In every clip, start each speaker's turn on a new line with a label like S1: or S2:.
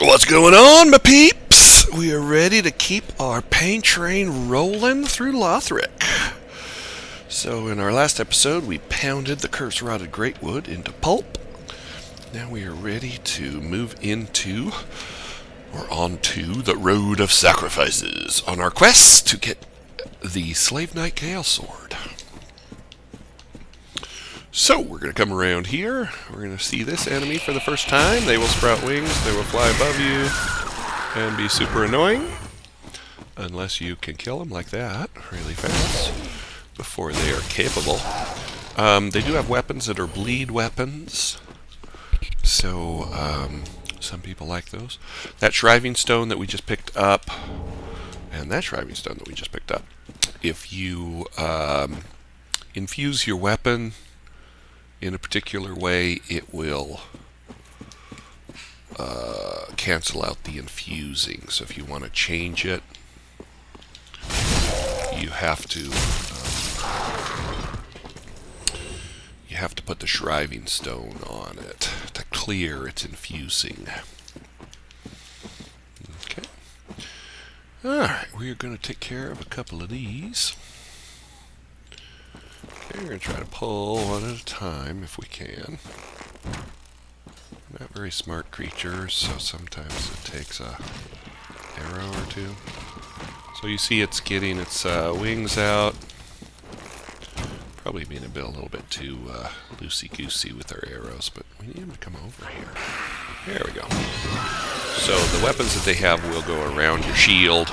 S1: What's going on, my peeps? We are ready to keep our pain train rolling through Lothric. So in our last episode, we pounded the curse-rotted greatwood into pulp. Now we are ready to move into, or onto, the Road of Sacrifices on our quest to get the Slave Knight Gale Sword. So, we're going to come around here. We're going to see this enemy for the first time. They will sprout wings, they will fly above you, and be super annoying. Unless you can kill them like that really fast before they are capable. They do have weapons that are bleed weapons. So, some people like those. That shriving stone that we just picked up, and that shriving stone that we just picked up, if you infuse your weapon in a particular way, it will cancel out the infusing. So if you want to change it, you have to put the shriving stone on it to clear its infusing. Okay. Alright, we're going to take care of a couple of these. Okay, we're going to try to pull one at a time if we can. Not very smart creatures, so sometimes it takes a arrow or two. So you see it's getting its wings out. Probably being a little bit too loosey-goosey with our arrows, but we need them to come over here. There we go. So the weapons that they have will go around your shield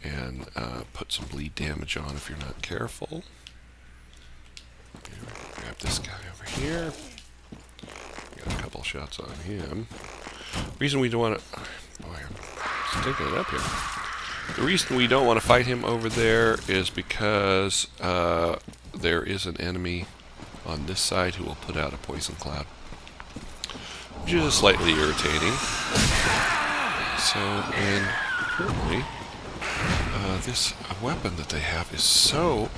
S1: and put some bleed damage on if you're not careful. Grab this guy over here. Got a couple shots on him. The reason we don't want to... Boy, I'm sticking it up here. The reason we don't want to fight him over there is because there is an enemy on this side who will put out a poison cloud, which is slightly irritating. So, and apparently, this weapon that they have is so...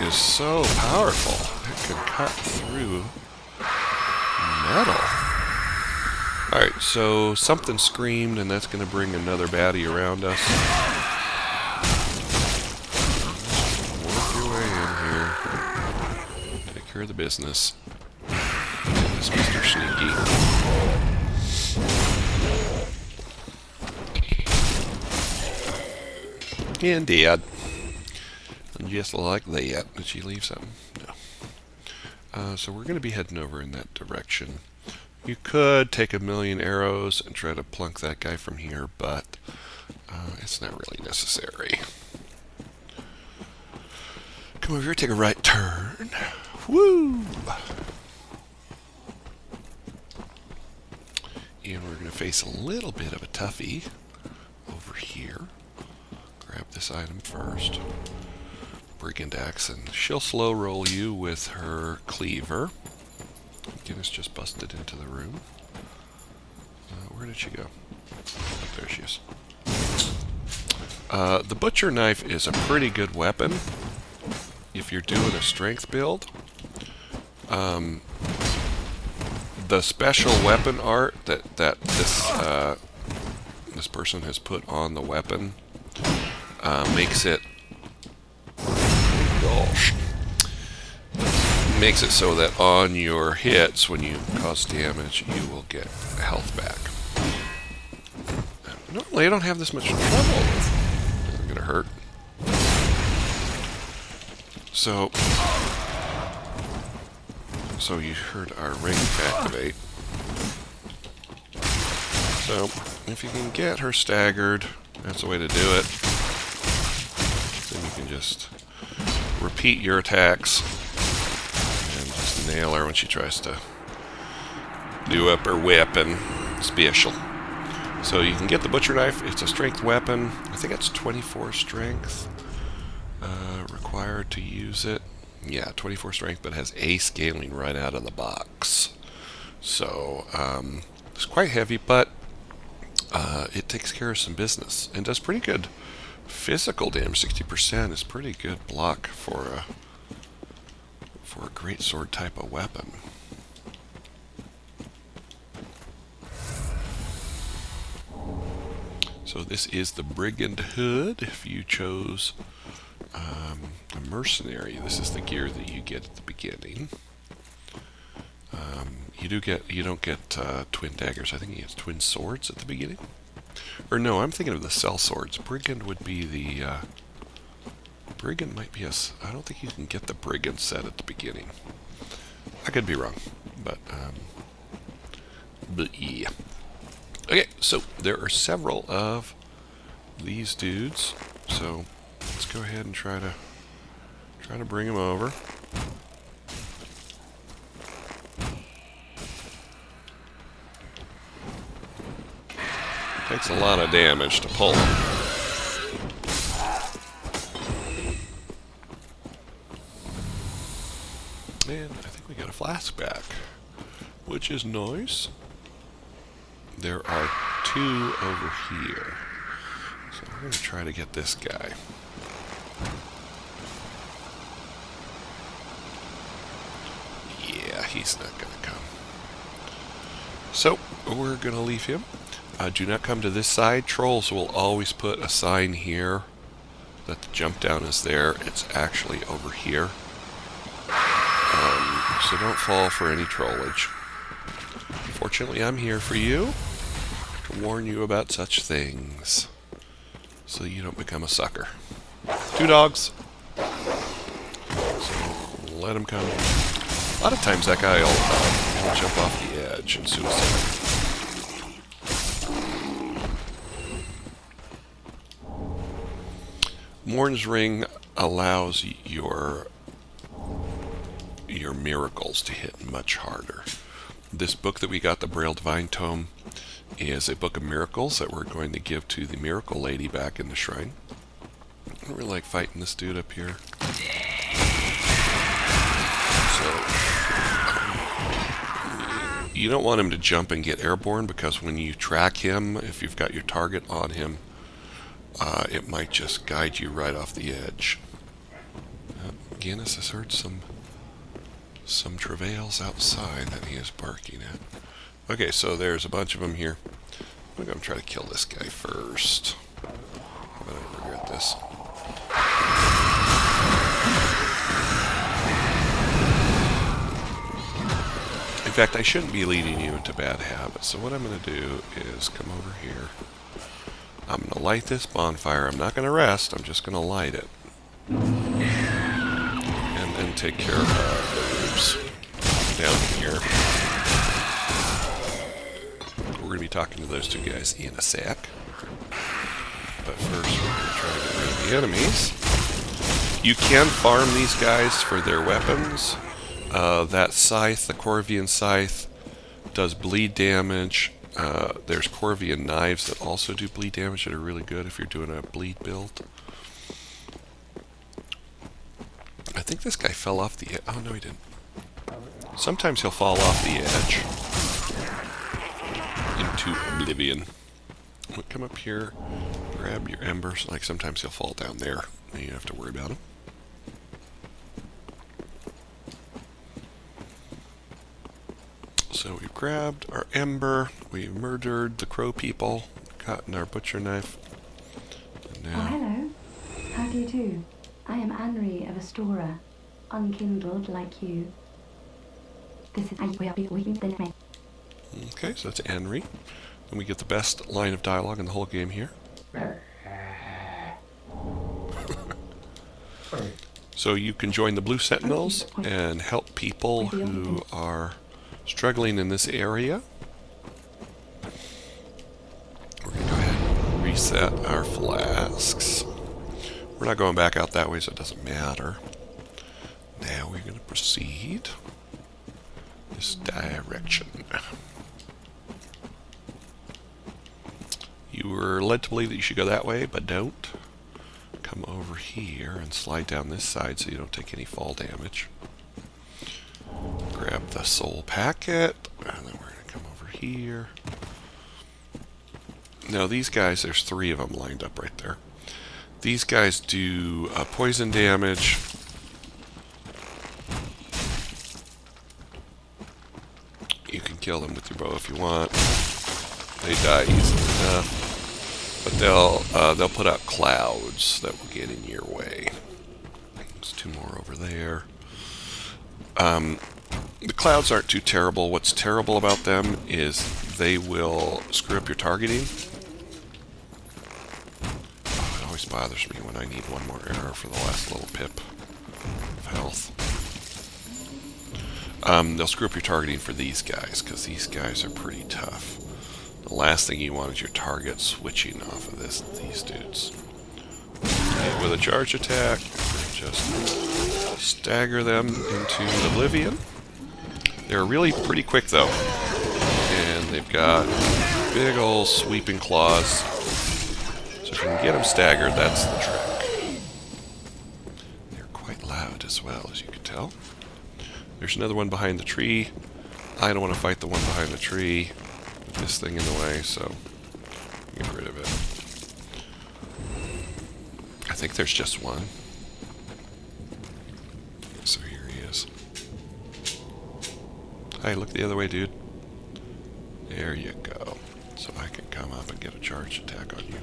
S1: is so powerful. It can cut through metal. Alright, so something screamed, and that's going to bring another baddie around us. Work your way in here. Take care of the business. This Mr. Sneaky. And dead. And just like that. Did she leave something? No. So we're going to be heading over in that direction. You could take 1,000,000 arrows and try to plunk that guy from here, but it's not really necessary. Come over here, take a right turn. Woo! And we're going to face a little bit of a toughie over here. Grab this item first. Brigand Axe, and she'll slow roll you with her cleaver. Guinness just busted into the room. Where did she go? Oh, there she is. The butcher knife is a pretty good weapon if you're doing a strength build. The special weapon art that this person has put on the weapon makes it makes it so that on your hits, when you cause damage, you will get health back. Normally I don't have this much trouble with. It's going to hurt. So you heard our ring activate. So if you can get her staggered, that's the way to do it. Then you can just repeat your attacks and just nail her when she tries to do up her whip and special. So you can get the butcher knife. It's a strength weapon. I think it's 24 strength required to use it. Yeah, 24 strength, but it has A scaling right out of the box. So it's quite heavy, but it takes care of some business and does pretty good physical damage. 60% is pretty good block for a great sword type of weapon. So this is the Brigand Hood. If you chose a mercenary, this is the gear that you get at the beginning. You don't get twin daggers. I think you get twin swords at the beginning. Or no, I'm thinking of the cell swords. Brigand would be the Brigand might be I don't think you can get the Brigand set at the beginning. I could be wrong, but yeah. Okay, so there are several of these dudes. So let's go ahead and try to bring them over. Takes a lot of damage to pull them. And I think we got a flask back, which is nice. There are 2 over here. So we're going to try to get this guy. Yeah, he's not going to come. So we're going to leave him. Do not come to this side. Trolls will always put a sign here that the jump down is there. It's actually over here. So don't fall for any trollage. Fortunately, I'm here for you to warn you about such things, so you don't become a sucker. 2 dogs. So let him come. A lot of times that guy will jump off the edge and suicide. Morn's Ring allows your miracles to hit much harder. This book that we got, the Braille Divine Tome, is a book of miracles that we're going to give to the Miracle Lady back in the shrine. I don't really like fighting this dude up here. So, you don't want him to jump and get airborne, because when you track him, if you've got your target on him, it might just guide you right off the edge. Guinness has heard some travails outside that he is barking at. Okay, so there's a bunch of them here. I'm going to try to kill this guy first. I'm going to regret this. In fact, I shouldn't be leading you into bad habits. So what I'm going to do is come over here. I'm going to light this bonfire. I'm not going to rest. I'm just going to light it. And then take care of the roofs down here. We're going to be talking to those 2 guys in a sec. But first, we're going to try to get rid of the enemies. You can farm these guys for their weapons. That scythe, the Corvian scythe, does bleed damage. There's Corvian knives that also do bleed damage that are really good if you're doing a bleed build. I think this guy fell off the edge. Oh, no, he didn't. Sometimes he'll fall off the edge into oblivion. We'll come up here, grab your embers. Like, sometimes he'll fall down there, and you don't have to worry about him. So we've grabbed our ember, we murdered the crow people, gotten our butcher knife. And now...
S2: Oh, hello. How do you do? I am Anri of Astora, unkindled like you. This is
S1: Okay, so that's Anri. And we get the best line of dialogue in the whole game here. So you can join the Blue Sentinels and help people who are struggling in this area. We're going to go ahead and reset our flasks. We're not going back out that way, so it doesn't matter. Now we're going to proceed this direction. You were led to believe that you should go that way, but don't. Come over here and slide down this side so you don't take any fall damage. Grab the soul packet, and then we're going to come over here. Now these guys, there's 3 of them lined up right there. These guys do poison damage. You can kill them with your bow if you want. They die easily enough. But they'll put out clouds that will get in your way. There's 2 more over there. The clouds aren't too terrible. What's terrible about them is they will screw up your targeting. Oh, it always bothers me when I need 1 more arrow for the last little pip of health. They'll screw up your targeting for these guys, because these guys are pretty tough. The last thing you want is your target switching off of these dudes. With a charge attack, just stagger them into oblivion. They're really pretty quick though, and they've got big old sweeping claws. So if you can get them staggered, that's the trick. They're quite loud as well, as you can tell. There's another one behind the tree. I don't want to fight the one behind the tree with this thing in the way, so get rid of it. I think there's just one. So here he is. Hey, look the other way, dude. There you go. So I can come up and get a charge attack on you.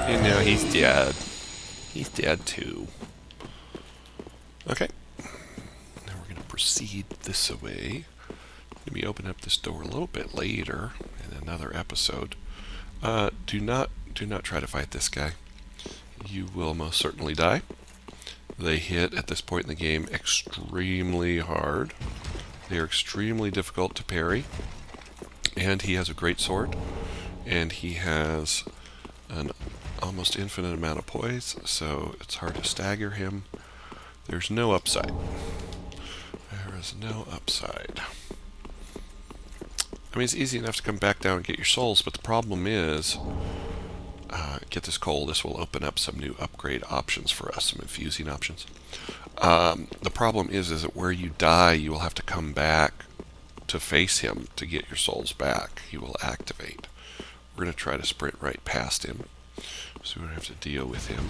S1: And now he's dead. He's dead too. Okay. Now we're going to proceed this way. Let me open up this door a little bit later in another episode. Do not try to fight this guy. You will most certainly die. They hit at this point in the game extremely hard. They are extremely difficult to parry. And he has a great sword. And he has an almost infinite amount of poise, so it's hard to stagger him. There's no upside. There is no upside. I mean, it's easy enough to come back down and get your souls, but the problem is, get this coal, this will open up some new upgrade options for us, some infusing options. The problem is that where you die, you will have to come back to face him to get your souls back. He will activate. We're going to try to sprint right past him, so we don't have to deal with him.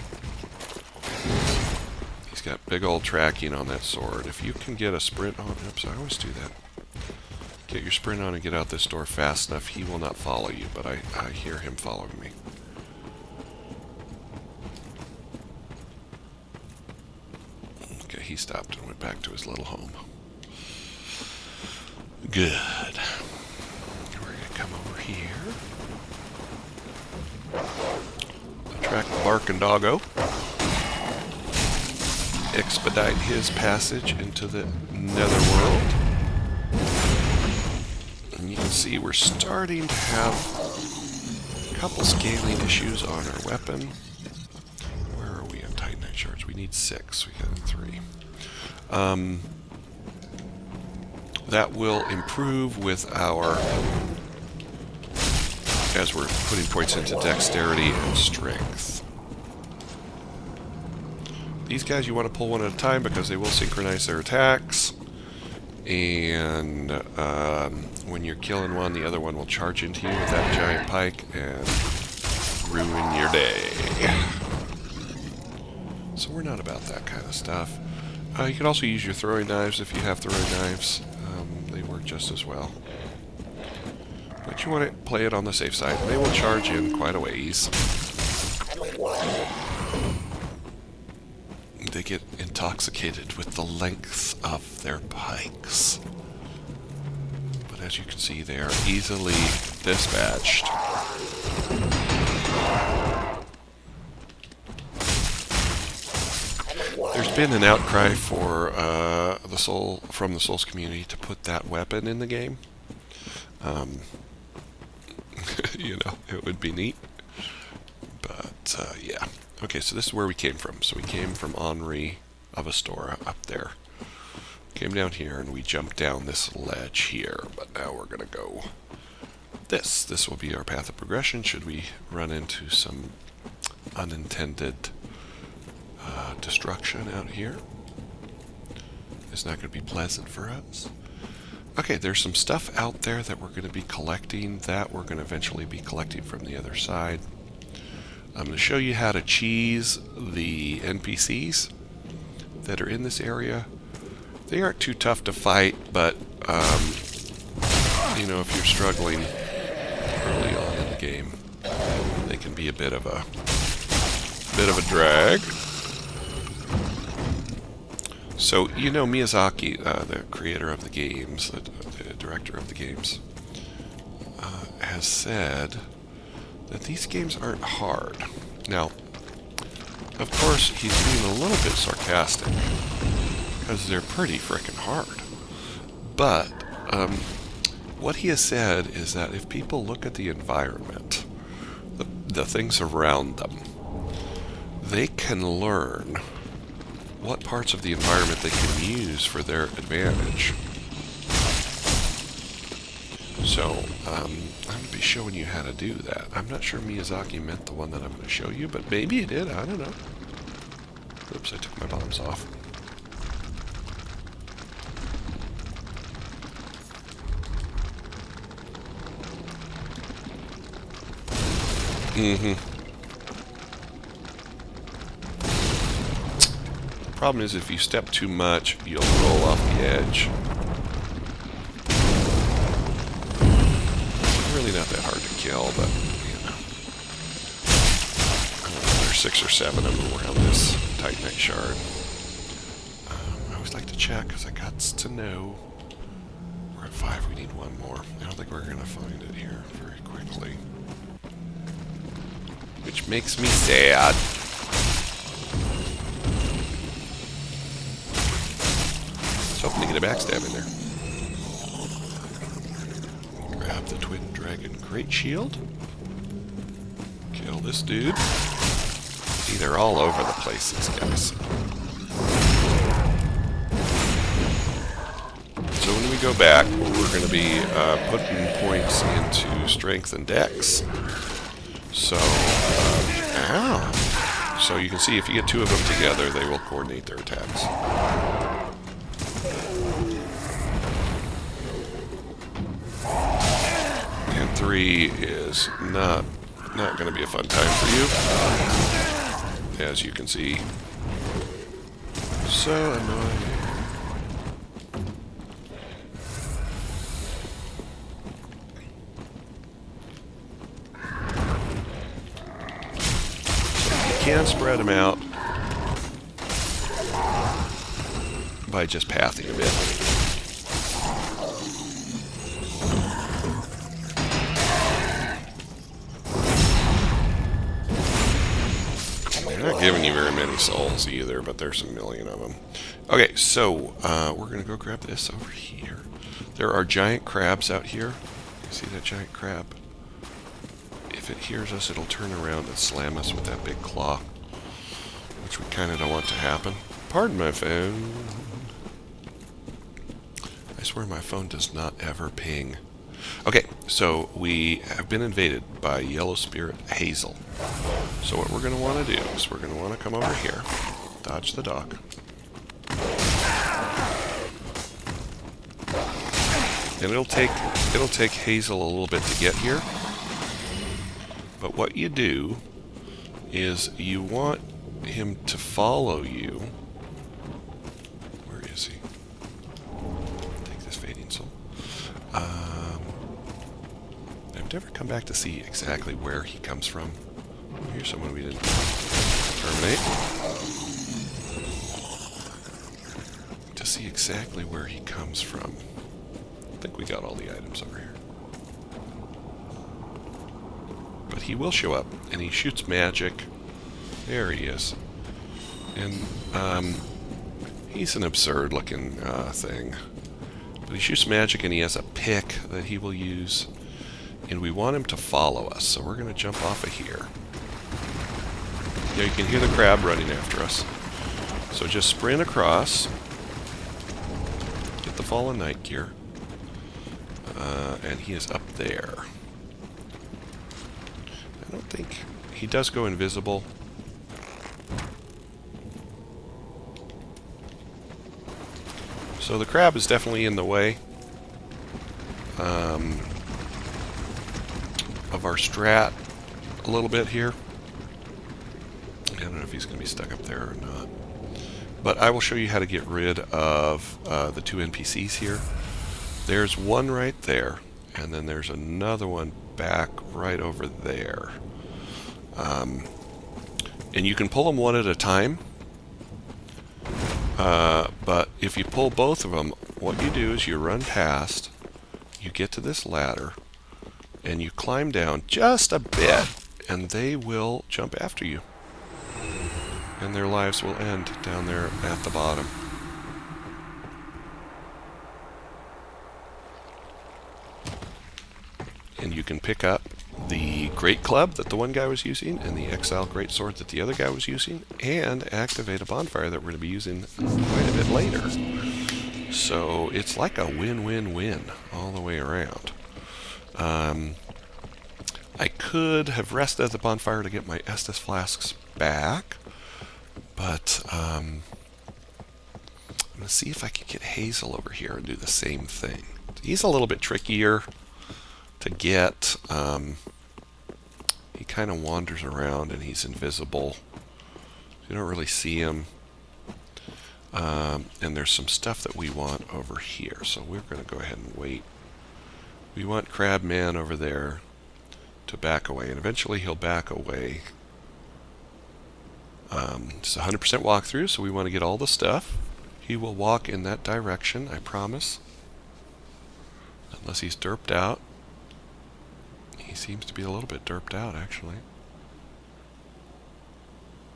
S1: He's got big old tracking on that sword. If you can get a sprint on, oops, I always do that. Get your sprint on and get out this door fast enough, he will not follow you, but I hear him following me. Okay, he stopped and went back to his little home. Good. We're going to come over here. Attract the barking doggo. Expedite his passage into the netherworld. And you can see we're starting to have a couple scaling issues on our weapon. Where are we on Titanite shards? We need 6. We got 3. That will improve with our, as we're putting points into dexterity and strength. These guys you want to pull one at a time because they will synchronize their attacks. And when you're killing one, the other one will charge into you with that giant pike and ruin your day. So we're not about that kind of stuff. You can also use your throwing knives if you have throwing knives. They work just as well. But you want to play it on the safe side. They will charge in quite a ways. They get intoxicated with the length of their pikes. But as you can see, they are easily dispatched. There's been an outcry for from the Souls community to put that weapon in the game. You know, it would be neat. But yeah. Okay, so this is where we came from. So we came from Henri of Astora up there. Came down here and we jumped down this ledge here. But now we're going to go this. This will be our path of progression should we run into some unintended destruction out here. It's not going to be pleasant for us. Okay, there's some stuff out there that we're going to be collecting. That we're going to eventually be collecting from the other side. I'm going to show you how to cheese the NPCs that are in this area. They aren't too tough to fight, but you know, if you're struggling early on in the game, they can be a bit of a drag. So, you know, Miyazaki, the creator of the games, the director of the games, has said that these games aren't hard. Now, of course, he's being a little bit sarcastic, because they're pretty frickin' hard. But, what he has said is that if people look at the environment, the things around them, they can learn what parts of the environment they can use for their advantage. So, I'm going to be showing you how to do that. I'm not sure Miyazaki meant the one that I'm going to show you, but maybe he did. I don't know. Oops, I took my bombs off. Problem is, if you step too much, you'll roll off the edge. Really not that hard to kill, but, you know. There's 6 or 7 of them around this Titanite shard. I always like to check, because I got to know. We're at 5, we need 1 more. I don't think we're going to find it here very quickly. Which makes me sad. Hoping to get a backstab in there. Grab the Twin Dragon Great Shield. Kill this dude. See, they're all over the place, these guys. So when we go back, we're going to be putting points into Strength and Dex. So, ow. So you can see if you get 2 of them together, they will coordinate their attacks. And 3 is not going to be a fun time for you, as you can see. So annoying. Can spread them out by just pathing a bit. They're not giving you very many souls either, but there's a million of them. Okay, so we're going to go grab this over here. There are giant crabs out here. You see that giant crab? If it hears us, it'll turn around and slam us with that big claw, which we kind of don't want to happen. Pardon my phone. I swear my phone does not ever ping. Okay, so we have been invaded by Yellow Spirit Hazel. So what we're going to want to do is we're going to want to come over here, dodge the dock. And it'll take Hazel a little bit to get here. But what you do is you want him to follow you. Where is he? Take this fading soul. I've never come back to see exactly where he comes from. Here's someone we didn't terminate. To see exactly where he comes from. I think we got all the items over here. But he will show up, and he shoots magic. There he is. And he's an absurd-looking thing. But he shoots magic, and he has a pick that he will use. And we want him to follow us, so we're going to jump off of here. Yeah, you can hear the crab running after us. So just sprint across. Get the fallen knight gear. And he is up there. I don't think... He does go invisible. So the crab is definitely in the way of our strat a little bit here. I don't know if he's going to be stuck up there or not. but I will show you how to get rid of the two NPCs here. There's one right there, and then there's another one back right over there. And you can pull them one at a time, but if you pull both of them, what you do is you run past, you get to this ladder, and you climb down just a bit, and they will jump after you. And their lives will end down there at the bottom. And you can pick up the Great Club that the one guy was using and the Exile Great Sword that the other guy was using, and activate a bonfire that we're going to be using quite a bit later. So it's like a win-win-win all the way around. I could have rested at the bonfire to get my Estus flasks back, but I'm going to see if I can get Hazel over here and do the same thing. He's a little bit trickier to get. He kind of wanders around and he's invisible. You don't really see him. And there's some stuff that we want over here, so we're going to go ahead and wait. We want Crabman over there to back away, and eventually he'll back away. It's a 100% walkthrough, so we want to get all the stuff. He will walk in that direction, I promise. Unless he's derped out. He seems to be a little bit derped out, actually.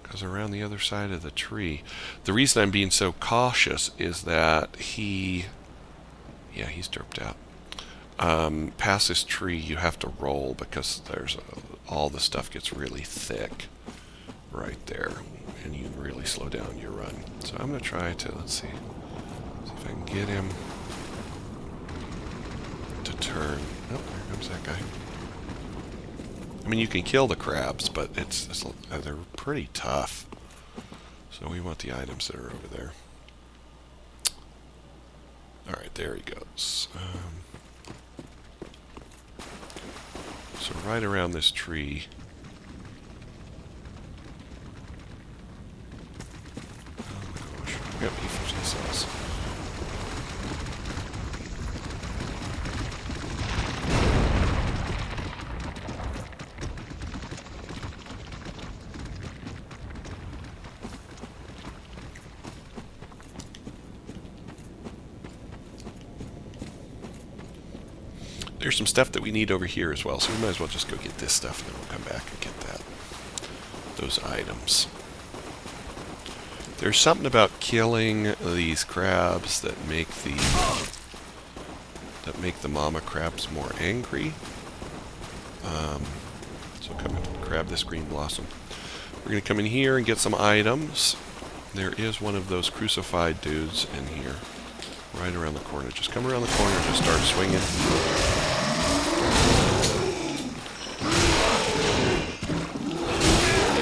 S1: Because around the other side of the tree. The reason I'm being so cautious is that he's derped out. Past this tree, you have to roll because all the stuff gets really thick right there, and you really slow down your run. So I'm going to try to, let's see if I can get him to turn. Oh, there comes that guy. I mean, you can kill the crabs, but they're pretty tough. So we want the items that are over there. Alright, there he goes. So right around this tree. Oh my gosh. Yep, he foresees. There's some stuff that we need over here as well, so we might as well just go get this stuff and then we'll come back and get those items. There's something about killing these crabs that make the mama crabs more angry. So come and grab this green blossom. We're going to come in here and get some items. There is one of those crucified dudes in here, right around the corner. Just come around the corner and just start swinging.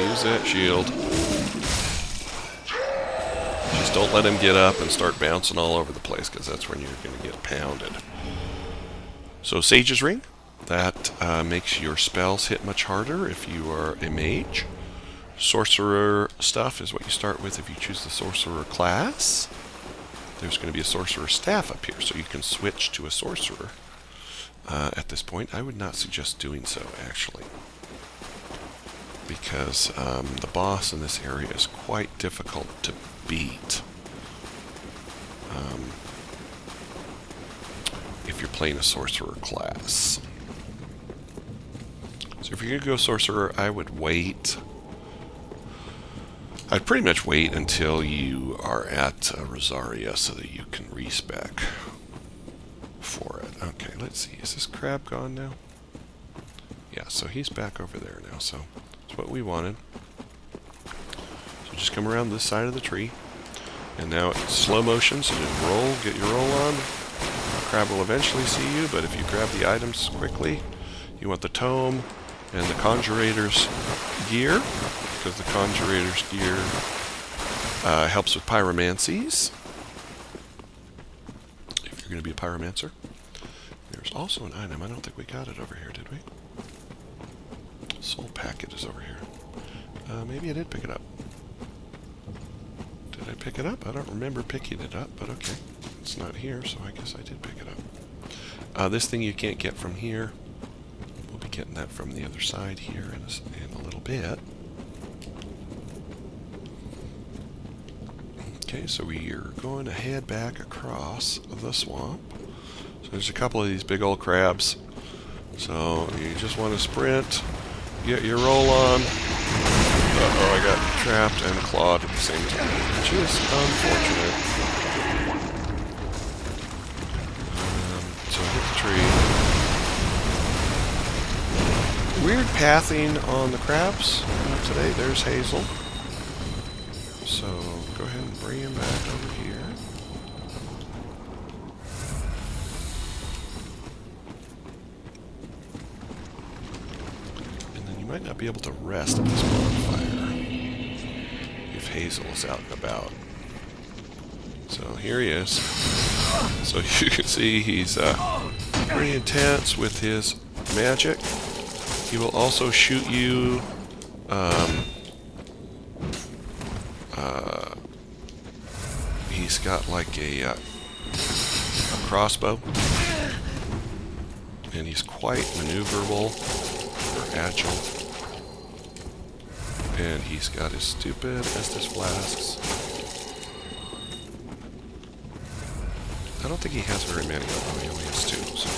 S1: Use that shield. Just don't let him get up and start bouncing all over the place, because that's when you're going to get pounded. So Sage's Ring. That makes your spells hit much harder if you are a mage. Sorcerer stuff is what you start with if you choose the Sorcerer class. There's going to be a Sorcerer staff up here, so you can switch to a Sorcerer. At this point, I would not suggest doing so, actually, because the boss in this area is quite difficult to beat if you're playing a Sorcerer class. So if you're going to go Sorcerer, I would wait. I'd pretty much wait until you are at Rosaria so that you can respec for it. Okay, let's see. Is this crab gone now? Yeah, so he's back over there now, so that's what we wanted. So just come around this side of the tree, and now it's slow motion, so just roll, get your roll on. The crab will eventually see you, but if you grab the items quickly, you want the tome and the Conjurator's gear, because the Conjurator's gear helps with pyromancies, if you're going to be a pyromancer. There's also an item. I don't think we got it over here, did we? Soul packet is over here. Maybe I did pick it up. Did Did I pick it up? I don't remember picking it up, but okay. It's not here, so I guess I did pick it up. This thing you can't get from here. We'll be getting that from the other side here in a little bit. Okay, so we are going to head back across the swamp. So there's a couple of these big old crabs. So you just want to sprint, get your roll on. Uh-oh, I got trapped and clawed at the same time, which is unfortunate. So hit the tree. Weird pathing on the crabs today. There's Hazel. So go ahead and bring him back over here. And then you might not be able to rest at this bonfire if Hazel is out and about. So here he is. So you can see he's pretty intense with his magic. He will also shoot you he's got like a crossbow, and he's quite maneuverable or agile. And he's got his stupid Estus flasks. I don't think he has very many of them. He only has 2. So.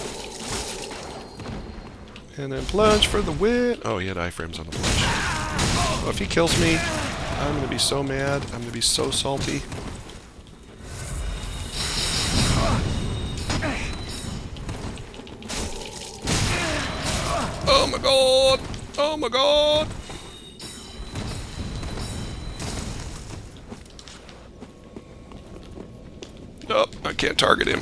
S1: And then plunge for the win. Oh, he had iframes on the plunge. Well, if he kills me, I'm going to be so mad. I'm going to be so salty. Oh my god! Oh my god! Oh, I can't target him.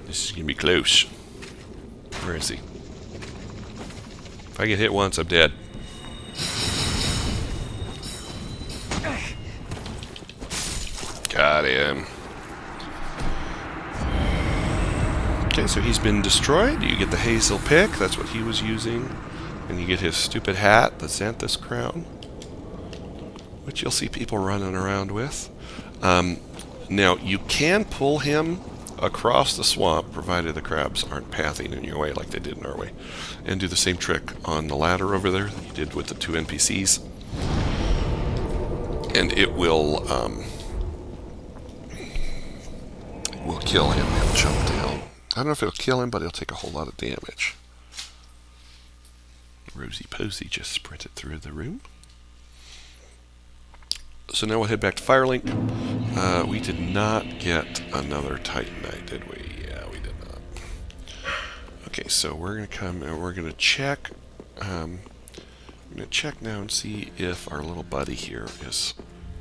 S1: This is gonna be close. Where is he? If I get hit once, I'm dead. Got him. Okay, so he's been destroyed. You get the Hazel pick. That's what he was using. And you get his stupid hat, the Xanthus crown, which you'll see people running around with. Now, you can pull him across the swamp, provided the crabs aren't pathing in your way like they did in our way, and do the same trick on the ladder over there that you did with the 2 NPCs. And it will kill him. He'll jump down. I don't know if it'll kill him, but it'll take a whole lot of damage. Rosie Posey just sprinted through the room. So now we'll head back to Firelink. We did not get another Titanite, did we? Yeah, we did not. Okay, so we're going to come and we're going to check. I'm going to check now and see if our little buddy here is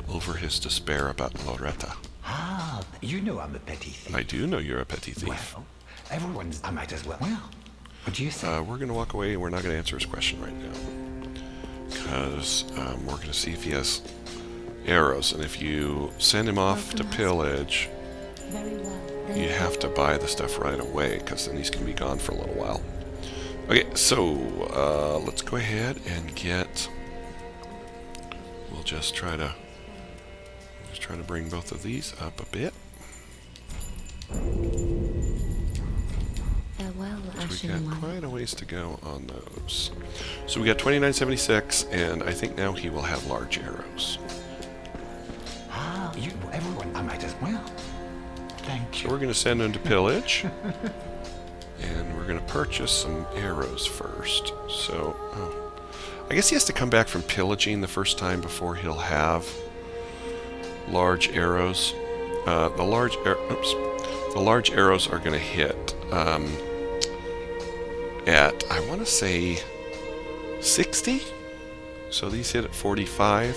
S1: over his despair about Loretta.
S3: Ah, you know I'm a petty thief.
S1: I do know you're a petty thief.
S3: Well, everyone's... I might as well. Well, what do you think?
S1: We're going to walk away and we're not going to answer his question right now. Because we're going to see if he has arrows. And if you send him off to pillage, you have to buy the stuff right away, because then he's going to be gone for a little while. Okay, so let's go ahead and get... We'll just try to bring both of these up a bit. So we got quite a ways to go on those. So we got 2976, and I think now he will have large arrows.
S3: Ah, you know everyone. I might as well. Thank
S1: So
S3: you.
S1: we're going to send him to pillage, and we're going to purchase some arrows first. So, I guess he has to come back from pillaging the first time before he'll have large arrows. The large arrows are going to hit at, I want to say, 60. So these hit at 45.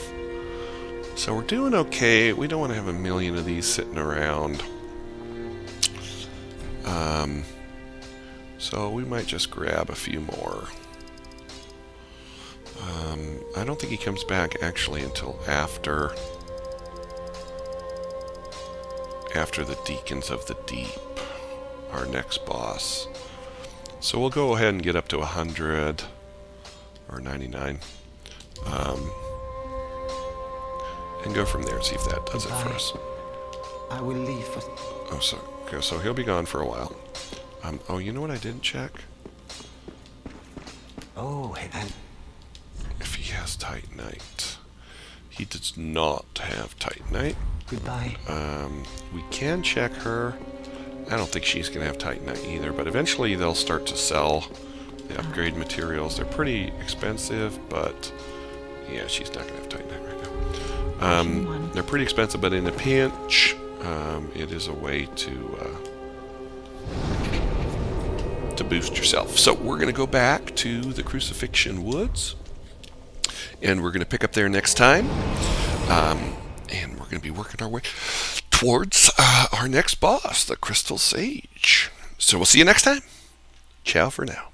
S1: So we're doing okay. We don't want to have a million of these sitting around. So we might just grab a few more. I don't think he comes back actually until after the Deacons of the Deep, our next boss. So we'll go ahead and get up to 100 or 99. And go from there and see if that does it for
S3: Goodbye.
S1: us.
S3: I will leave for...
S1: Oh, so he'll be gone for a while. Oh, you know what I didn't check?
S3: Oh, and
S1: If he has Titanite. He does not have Titanite.
S3: goodbye.
S1: We can check her. I don't think she's going to have Titanite either, but eventually they'll start to sell the upgrade materials. They're pretty expensive, but yeah, she's not going to have Titanite right now. They're pretty expensive, but in a pinch, it is a way to boost yourself. So we're going to go back to the Crucifixion Woods, and we're going to pick up there next time. And we're going to be working our way towards our next boss, the Crystal Sage. So we'll see you next time. Ciao for now.